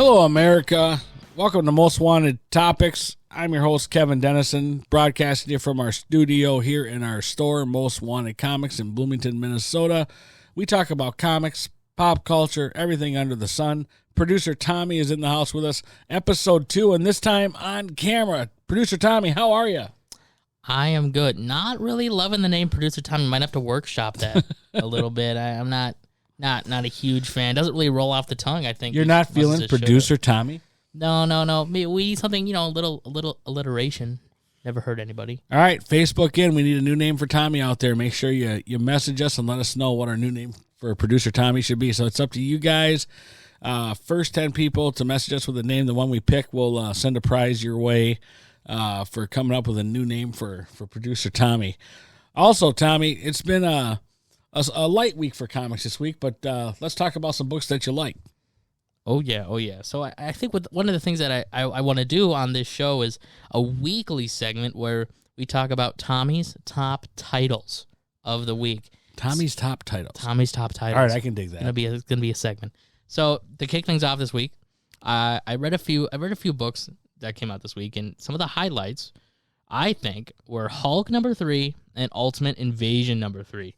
Hello, America. Welcome to Most Wanted Topics. I'm your host, Kevin Dennison, broadcasting you from our studio here in our store, Most Wanted Comics in Bloomington, Minnesota. We talk about comics, pop culture, everything under the sun. Producer Tommy is in the house with us, episode 2, and this time on camera. Producer Tommy, how are you? I am good. Not really loving the name Producer Tommy. Might have to workshop that a little bit. I'm not a huge fan. Doesn't really roll off the tongue, I think. You're not feeling Producer Tommy? No. We need something, a little alliteration. Never hurt anybody. All right, Facebook in. We need a new name for Tommy out there. Make sure you message us and let us know what our new name for Producer Tommy should be. So it's up to you guys. First 10 people to message us with a name, the one we pick, we'll send a prize your way for coming up with a new name for Producer Tommy. Also, Tommy, it's been a light week for comics this week, but let's talk about some books that you like. Oh, yeah. So I think one of the things that I want to do on this show is a weekly segment where we talk about Tommy's top titles of the week. Tommy's top titles. All right, I can dig that. It's gonna be a segment. So to kick things off this week, I read a few books that came out this week, and some of the highlights I think were Hulk #3 and Ultimate Invasion #3.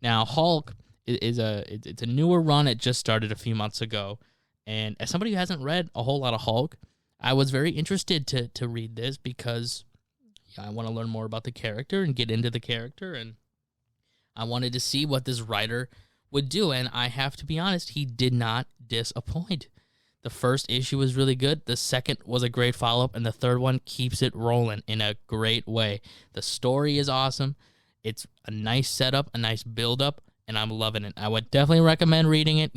Now Hulk it's a newer run. It just started a few months ago, and as somebody who hasn't read a whole lot of Hulk, I was very interested to read this because I want to learn more about the character and get into the character, and I wanted to see what this writer would do, and I have to be honest, he did not disappoint. The first issue was really good, the second was a great follow-up, and the third one keeps it rolling in a great way. The story is awesome. It's a nice setup, a nice build-up, and I'm loving it. I would definitely recommend reading it,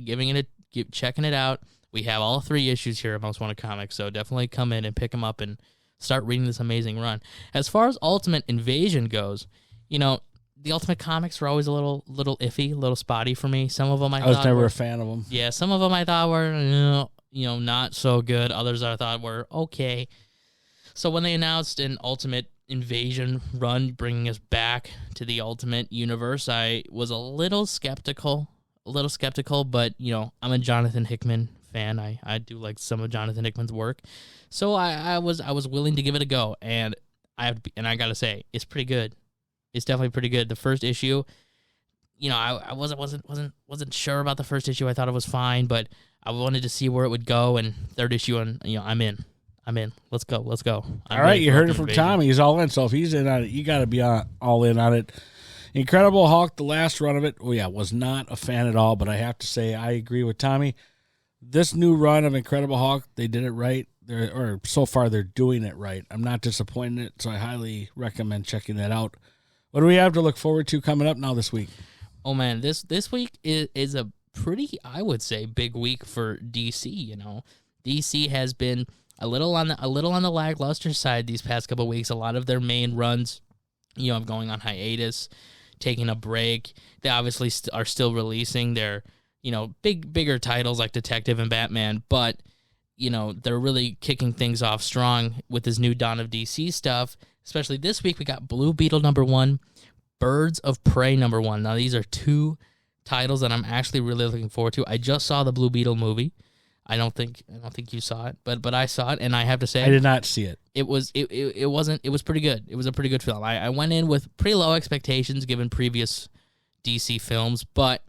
checking it out. We have all 3 issues here at Most Wanted Comics, so definitely come in and pick them up and start reading this amazing run. As far as Ultimate Invasion goes, the Ultimate Comics were always a little iffy, a little spotty for me. Some of them I was never a fan of them. Yeah, some of them I thought were, not so good. Others I thought were okay. So when they announced an Ultimate Invasion run, bringing us back to the Ultimate Universe, I was a little skeptical, but, I'm a Jonathan Hickman fan. I do like some of Jonathan Hickman's work. So I was willing to give it a go, and I got to say, it's pretty good. It's definitely pretty good. The first issue, I wasn't sure about the first issue. I thought it was fine, but I wanted to see where it would go. And third issue, and I'm in. Let's go. All right, you heard it from Tommy. He's all in. So if he's in on it, you got to be all in on it. Incredible Hulk, the last run of it. Was not a fan at all. But I have to say, I agree with Tommy. This new run of Incredible Hulk, they did it right. So far, they're doing it right. I'm not disappointed in it, so I highly recommend checking that out. What do we have to look forward to coming up now this week? Oh, man, this week is a pretty, I would say, big week for DC, DC has been a little on the lackluster side these past couple of weeks. A lot of their main runs, going on hiatus, taking a break. They obviously are still releasing their, bigger titles like Detective and Batman, but, they're really kicking things off strong with this new Dawn of DC stuff. Especially this week, we got Blue Beetle #1, Birds of Prey #1. Now, these are 2 titles that I'm actually really looking forward to. I just saw the Blue Beetle movie. I don't think you saw it, but I saw it, and I have to say, I did not see it. It was pretty good. It was a pretty good film. I went in with pretty low expectations given previous DC films, but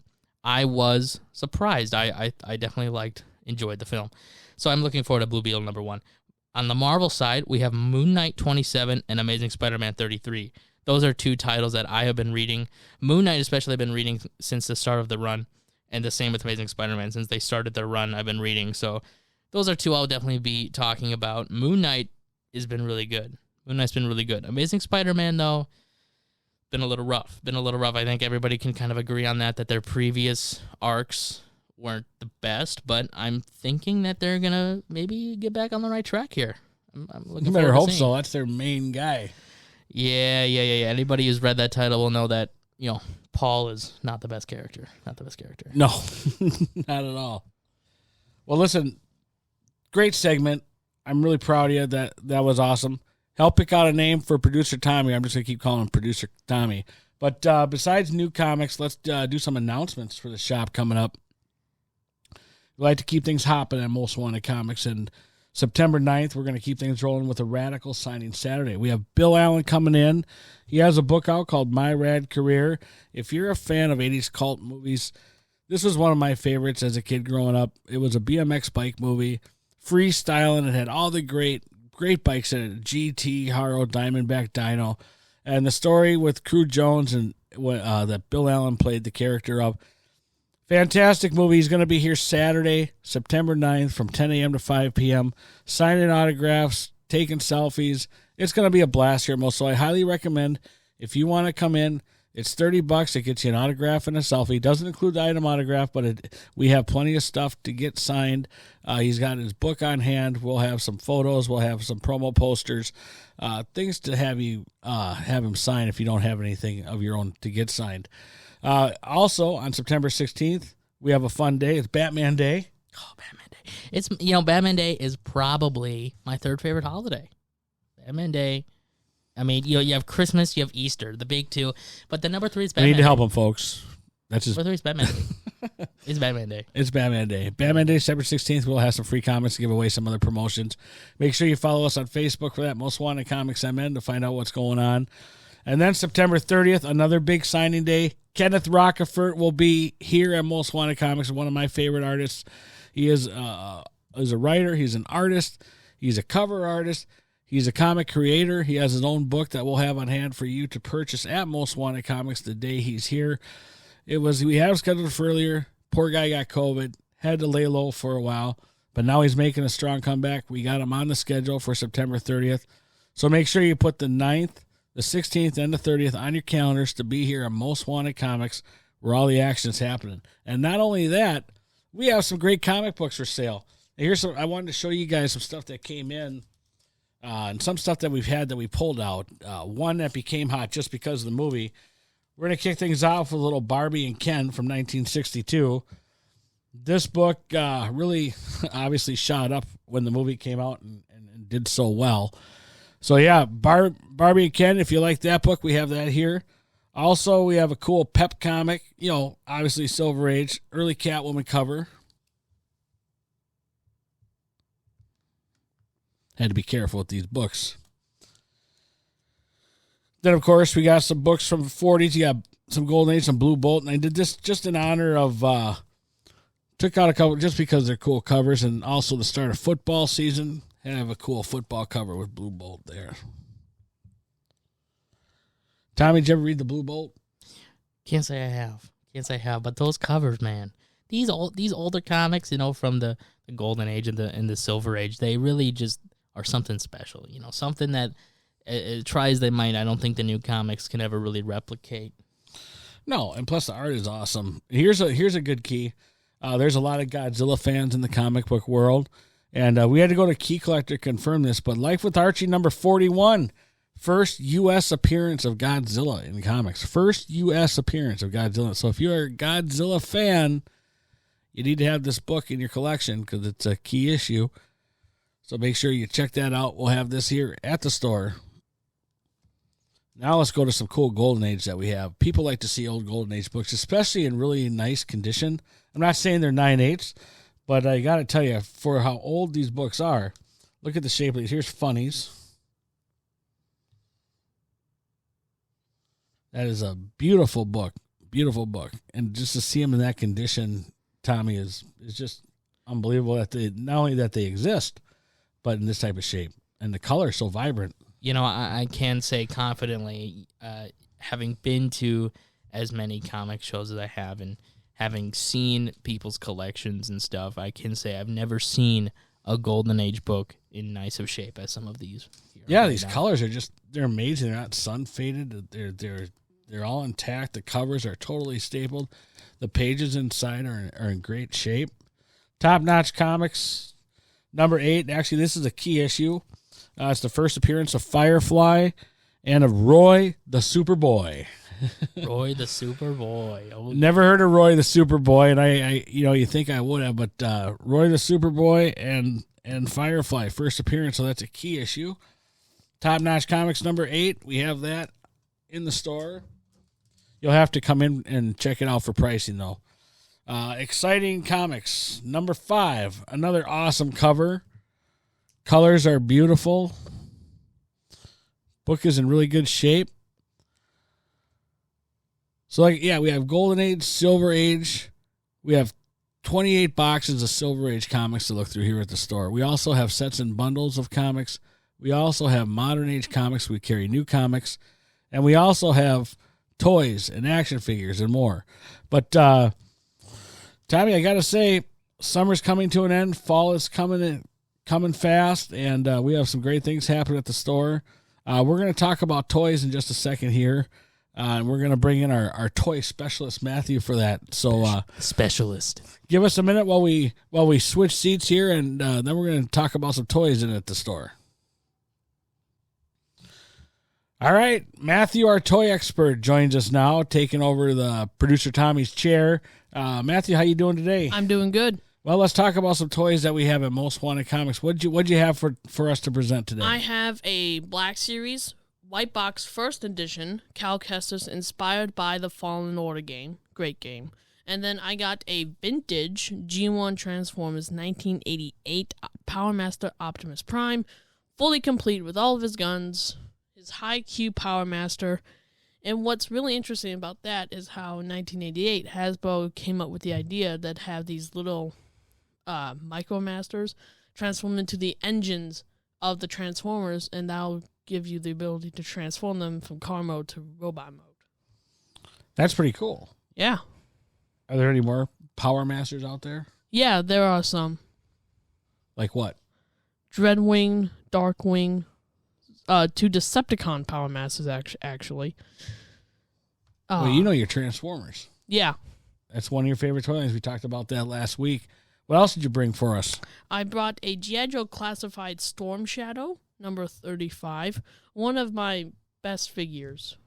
I was surprised. I definitely enjoyed the film. So I'm looking forward to Blue Beetle #1. On the Marvel side, we have Moon Knight 27 and Amazing Spider-Man 33. Those are 2 titles that I have been reading. Moon Knight especially I've been reading since the start of the run, and the same with Amazing Spider-Man. Since they started their run, I've been reading. So those are 2 I'll definitely be talking about. Moon Knight has been really good. Amazing Spider-Man, though, been a little rough. I think everybody can kind of agree on that their previous arcs weren't the best, but I'm thinking that they're going to maybe get back on the right track here. I'm looking you better hope so. That's their main guy. Yeah. Anybody who's read that title will know that, Paul is not the best character. No, not at all. Well, listen, great segment. I'm really proud of you. That was awesome. Help pick out a name for Producer Tommy. I'm just going to keep calling him Producer Tommy. But besides new comics, let's do some announcements for the shop coming up. We like to keep things hopping at Most Wanted Comics. And September 9th, we're going to keep things rolling with a Radical signing Saturday. We have Bill Allen coming in. He has a book out called My Rad Career. If you're a fan of 80s cult movies, this was one of my favorites as a kid growing up. It was a BMX bike movie, freestyling. It had all the great bikes in it, GT, Haro, Diamondback, Dyno. And the story with Crew Jones and that Bill Allen played the character of. Fantastic movie. He's going to be here Saturday, September 9th from 10 a.m. to 5 p.m. Signing autographs, taking selfies. It's going to be a blast here, Mo. So I highly recommend if you want to come in. It's $30. It gets you an autograph and a selfie. It doesn't include the item autograph, but we have plenty of stuff to get signed. He's got his book on hand. We'll have some photos. We'll have some promo posters, things to have you have him sign if you don't have anything of your own to get signed. Also, on September 16th, we have a fun day. It's Batman Day. Oh, Batman Day. It's, Batman Day is probably my third favorite holiday. Batman Day. I mean, you have Christmas, you have Easter, the big two. But the number 3 is Batman We need to Day. help him, folks. That's just... Number 3 is Batman Day. It's Batman Day. It's Batman Day. Batman Day, September 16th. We'll have some free comics to give away, some other promotions. Make sure you follow us on Facebook for that, Most Wanted Comics MN, to find out what's going on. And then September 30th, another big signing day. Kenneth Rockefort will be here at Most Wanted Comics, one of my favorite artists. He is a writer. He's an artist. He's a cover artist. He's a comic creator. He has his own book that we'll have on hand for you to purchase at Most Wanted Comics the day he's here. We had him scheduled for earlier. Poor guy got COVID. Had to lay low for a while. But now he's making a strong comeback. We got him on the schedule for September 30th. So make sure you put the 9th, the 16th, and the 30th on your calendars to be here at Most Wanted Comics where all the action's happening. And not only that, we have some great comic books for sale. And I wanted to show you guys some stuff that came in. And some stuff that we've had that we pulled out. One that became hot just because of the movie. We're going to kick things off with a little Barbie and Ken from 1962. This book really obviously shot up when the movie came out and did so well. So, yeah, Barbie and Ken, if you like that book, we have that here. Also, we have a cool Pep comic, obviously Silver Age, early Catwoman cover. Had to be careful with these books. Then, of course, we got some books from the 40s. You got some Golden Age, some Blue Bolt. And I did this just in honor of, took out a couple just because they're cool covers. And also the start of football season. And I have a cool football cover with Blue Bolt there. Tommy, did you ever read the Blue Bolt? Can't say I have. But those covers, man. These older comics, from the Golden Age and the Silver Age, they really just are something special. Something that it tries their might. I don't think the new comics can ever really replicate. No, and plus the art is awesome. Here's a good key. There's a lot of Godzilla fans in the comic book world, and we had to go to Key Collector to confirm this, but Life with Archie number 41, first U.S. appearance of Godzilla in comics. First U.S. appearance of Godzilla. So if you're a Godzilla fan, you need to have this book in your collection because it's a key issue. So make sure you check that out. We'll have this here at the store. Now let's go to some cool Golden Age that we have. People like to see old Golden Age books, especially in really nice condition. I'm not saying they're 9/8, but I got to tell you, for how old these books are, look at the shape of these. Here's Funnies. That is a beautiful book. Beautiful book. And just to see them in that condition, Tommy, is just unbelievable that not only that they exist, but in this type of shape. And the color is so vibrant. I can say confidently, having been to as many comic shows as I have and having seen people's collections and stuff, I can say I've never seen a Golden Age book in nice of shape as some of these. Yeah, these colors are they're amazing. They're not sun faded. They're all intact. The covers are totally stapled. The pages inside are in great shape. Top Notch Comics, number 8. Actually, this is a key issue. It's the first appearance of Firefly and of Roy the Superboy. Roy the Superboy. Oh, never heard of Roy the Superboy, and I you think I would have, but Roy the Superboy and Firefly first appearance, so that's a key issue. Top Notch Comics number 8. We have that in the store. You'll have to come in and check it out for pricing though. Exciting Comics, number 5. Another awesome cover. Colors are beautiful. Book is in really good shape. So, we have Golden Age, Silver Age. We have 28 boxes of Silver Age comics to look through here at the store. We also have sets and bundles of comics. We also have Modern Age comics. We carry new comics. And we also have toys and action figures and more. But, Tommy, I got to say, summer's coming to an end. Fall is coming fast. And we have some great things happening at the store. We're going to talk about toys in just a second here. And we're going to bring in our toy specialist, Matthew, for that. So, specialist, give us a minute while we switch seats here, and then we're going to talk about some toys in at the store. All right, Matthew, our toy expert, joins us now, taking over the producer Tommy's chair. Matthew, how you doing today? I'm doing good. Well, let's talk about some toys that we have at Most Wanted Comics. What'd you have for us to present today? I have a Black Series White Box First Edition Cal Kestis inspired by the Fallen Order game. Great game. And then I got a vintage G1 Transformers 1988 Power Master Optimus Prime, fully complete with all of his guns, his high Q Power Master. And what's really interesting about that is how in 1988 Hasbro came up with the idea that have these little Micromasters transform into the engines of the Transformers, and that'll give you the ability to transform them from car mode to robot mode. That's pretty cool. Yeah. Are there any more Power Masters out there? Yeah, there are some. Like what? Dreadwing, Darkwing, 2 Decepticon Power Masters, actually. Well, you know your Transformers. Yeah. That's one of your favorite toy lines. We talked about that last week. What else did you bring for us? I brought a G.I. Joe Classified Storm Shadow, number 35. One of my best figures.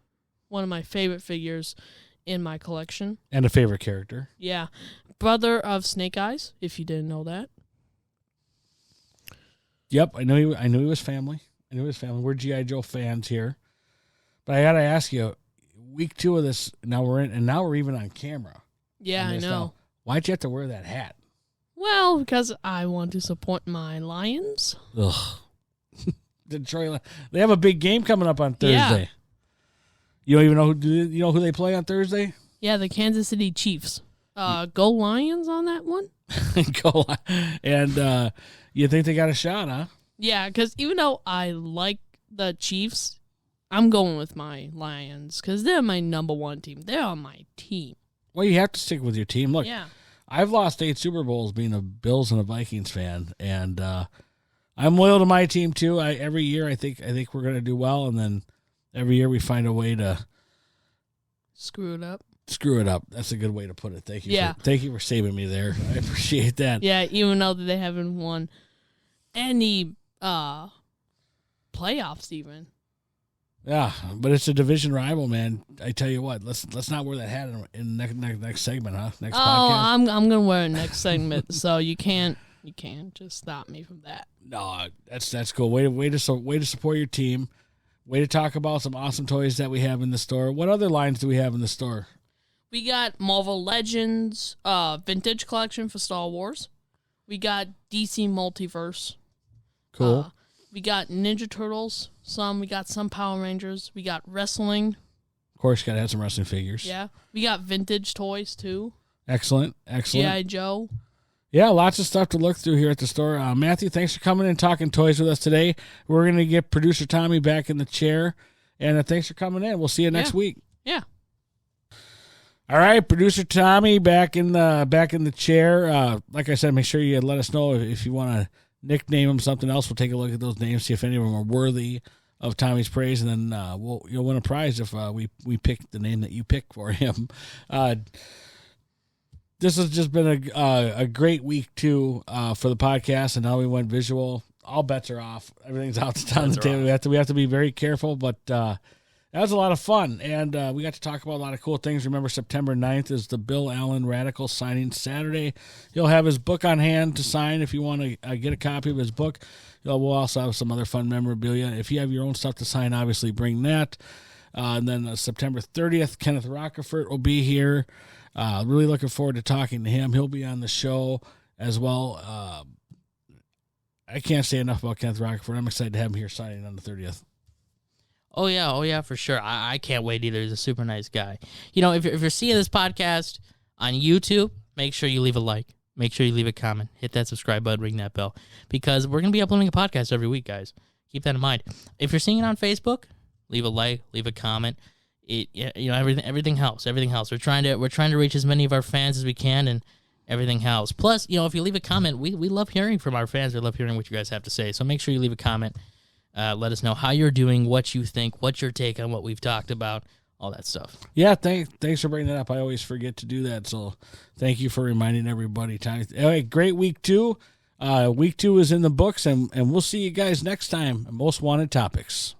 One of my favorite figures in my collection. And a favorite character. Yeah. Brother of Snake Eyes, if you didn't know that. Yep, I knew he was family. We're G.I. Joe fans here. But I got to ask you, week 2 of this, now we're even on camera. Yeah, I know. Now, why'd you have to wear that hat? Well, because I want to support my Lions. Ugh. Detroit. They have a big game coming up on Thursday. Yeah. You don't even know who they play on Thursday? Yeah, the Kansas City Chiefs. Go Lions on that one? Go. And you think they got a shot, huh? Yeah, because even though I like the Chiefs, I'm going with my Lions because they're my number 1 team. They're on my team. Well, you have to stick with your team. Look, yeah. I've lost 8 Super Bowls being a Bills and a Vikings fan, and I'm loyal to my team too. Every year I think we're going to do well, and then every year we find a way to screw it up. That's a good way to put it. Thank you. Yeah. Thank you for saving me there. I appreciate that. Yeah, even though they haven't won any playoffs even. Yeah, but it's a division rival, man. I tell you what, let's not wear that hat in next segment, huh? Next podcast. I'm gonna wear it next segment, so you can't just stop me from that. No, that's cool. Way to support your team. Way to talk about some awesome toys that we have in the store. What other lines do we have in the store? We got Marvel Legends vintage collection for Star Wars. We got DC Multiverse. Cool. We got Ninja Turtles. We got some Power Rangers. We got wrestling. Of course, got to have some wrestling figures. Yeah. We got vintage toys, too. Excellent. G.I. Joe. Yeah, lots of stuff to look through here at the store. Matthew, thanks for coming and talking toys with us today. We're going to get producer Tommy back in the chair. And thanks for coming in. We'll see you next week. Yeah. All right, producer Tommy back in the chair. Like I said, make sure you let us know if you want to nickname him something else. We'll take a look at those names, see if any of them are worthy of Tommy's praise, and then you'll win a prize if we pick the name that you pick for him. This has just been a great week too for the podcast, and now we went visual. All bets are off. Everything's out on the table. We have to be very careful, but that was a lot of fun, and we got to talk about a lot of cool things. Remember, September 9th is the Bill Allen Radical signing Saturday. He'll have his book on hand to sign if you want to get a copy of his book. We'll also have some other fun memorabilia. If you have your own stuff to sign, obviously bring that. And then September 30th, Kenneth Rockefort will be here. Really looking forward to talking to him. He'll be on the show as well. I can't say enough about Kenneth Rockford. I'm excited to have him here signing on the 30th. Oh yeah, for sure. I can't wait either. He's a super nice guy. You know, if you're seeing this podcast on YouTube, make sure you leave a like. Make sure you leave a comment. Hit that subscribe button, ring that bell. Because we're going to be uploading a podcast every week, guys. Keep that in mind. If you're seeing it on Facebook, leave a like, leave a comment. Everything helps. Everything helps. We're trying to reach as many of our fans as we can, and everything helps. Plus, if you leave a comment, we love hearing from our fans. We love hearing what you guys have to say. So make sure you leave a comment. Let us know how you're doing, what you think, what's your take on what we've talked about, all that stuff. Yeah, thanks for bringing that up. I always forget to do that, so thank you for reminding everybody. Hey, great week 2. Week 2 is in the books, and we'll see you guys next time on Most Wanted Topics.